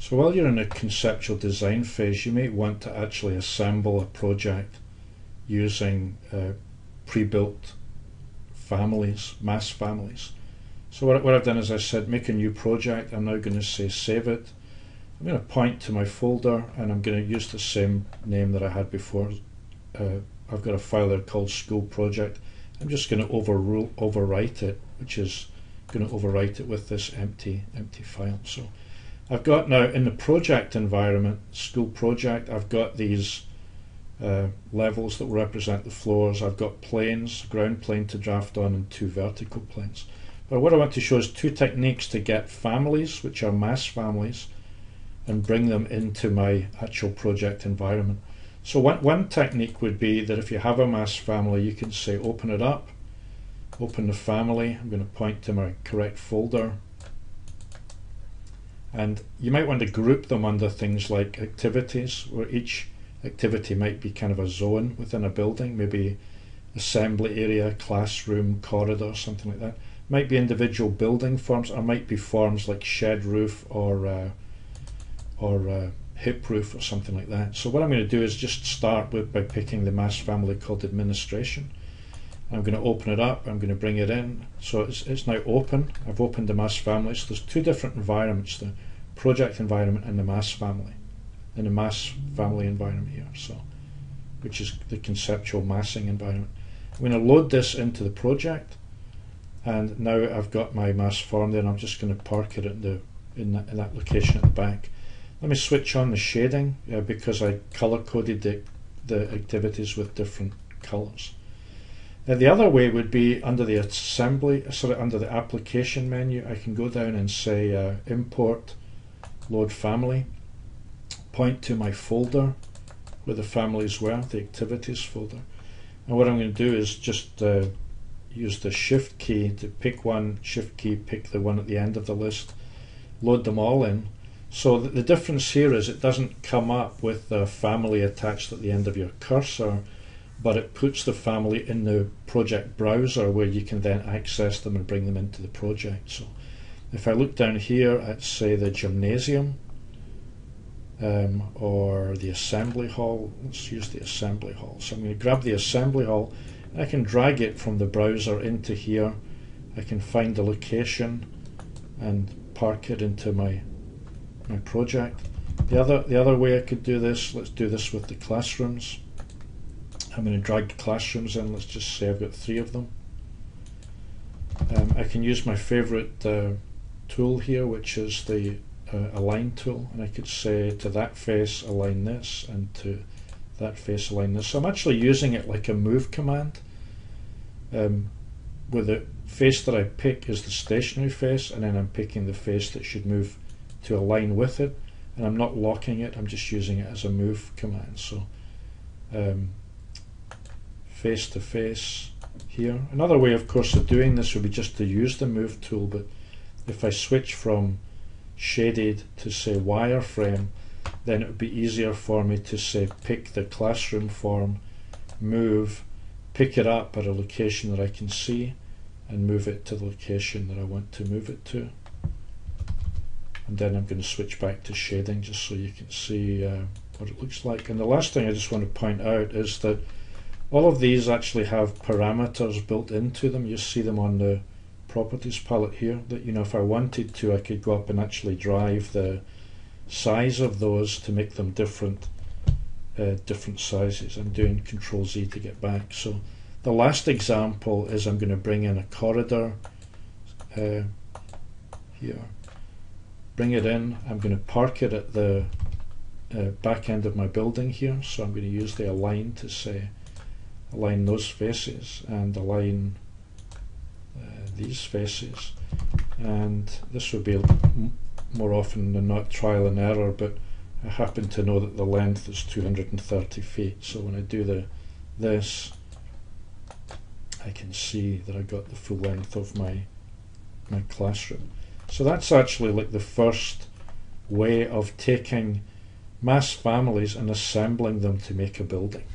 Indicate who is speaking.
Speaker 1: So while you're in a conceptual design phase, you may want to actually assemble a project using pre-built families, mass families. So what I've done is I said make a new project. I'm now going to say save it. I'm going to point to my folder and I'm going to use the same name that I had before. I've got a file there called school project. I'm just going to overwrite it, which is going to overwrite it with this empty file. So I've got now in the project environment, school project, I've got these levels that represent the floors. I've got planes, ground plane to draft on, and 2 vertical planes. But what I want to show is 2 techniques to get families, which are mass families, and bring them into my actual project environment. So one technique would be that if you have a mass family, you can say open it up, open the family. I'm going to point to my correct folder. And you might want to group them under things like activities, where each activity might be kind of a zone within a building, maybe assembly area, classroom, corridor, something like that. Might be individual building forms, or might be forms like shed roof or hip roof or something like that. So what I'm going to do is just start by picking the mass family called administration. I'm going to open it up, I'm going to bring it in. So it's now open. I've opened the mass family. So there's 2 different environments, the project environment and the mass family. In the mass family environment here, so which is the conceptual massing environment. I'm going to load this into the project, and now I've got my mass form there, and I'm just going to park it in that location at the back. Let me switch on the shading because I color coded the activities with different colors. The other way would be under the under the application menu. I can go down and say import load family, point to my folder where the families were, the activities folder. And what I'm going to do is just use the shift key to pick one, shift key, pick the one at the end of the list, load them all in. So the difference here is it doesn't come up with the family attached at the end of your cursor, but it puts the family in the project browser where you can then access them and bring them into the project. So if I look down here at, say, the gymnasium, or the assembly hall. Let's use the assembly hall. So I'm going to grab the assembly hall. I can drag it from the browser into here. I can find the location and park it into my project. The other way I could do this, let's do this with the classrooms. I'm going to drag the classrooms in. Let's just say I've got 3 of them. I can use my favorite tool here, which is the align tool, and I could say to that face align this, and to that face align this. So I'm actually using it like a move command. With the face that I pick is the stationary face, and then I'm picking the face that should move to align with it, and I'm not locking it, I'm just using it as a move command. So face to face here. Another way, of course, of doing this would be just to use the move tool, but if I switch from shaded to say wireframe, then it would be easier for me to say pick the classroom form, move, pick it up at a location that I can see, and move it to the location that I want to move it to. And then I'm going to switch back to shading just so you can see what it looks like. And the last thing I just want to point out is that all of these actually have parameters built into them. You see them on the properties palette here, that, you know, if I wanted to, I could go up and actually drive the size of those to make them different sizes. I'm doing Control Z to get back. So the last example is I'm going to bring in a corridor here, bring it in. I'm going to park it at the back end of my building here, so I'm going to use the align to say align those faces and align these faces, and this would be more often than not trial and error, but I happen to know that the length is 230 feet, so when I do this I can see that I got the full length of my classroom. So that's actually like the first way of taking mass families and assembling them to make a building.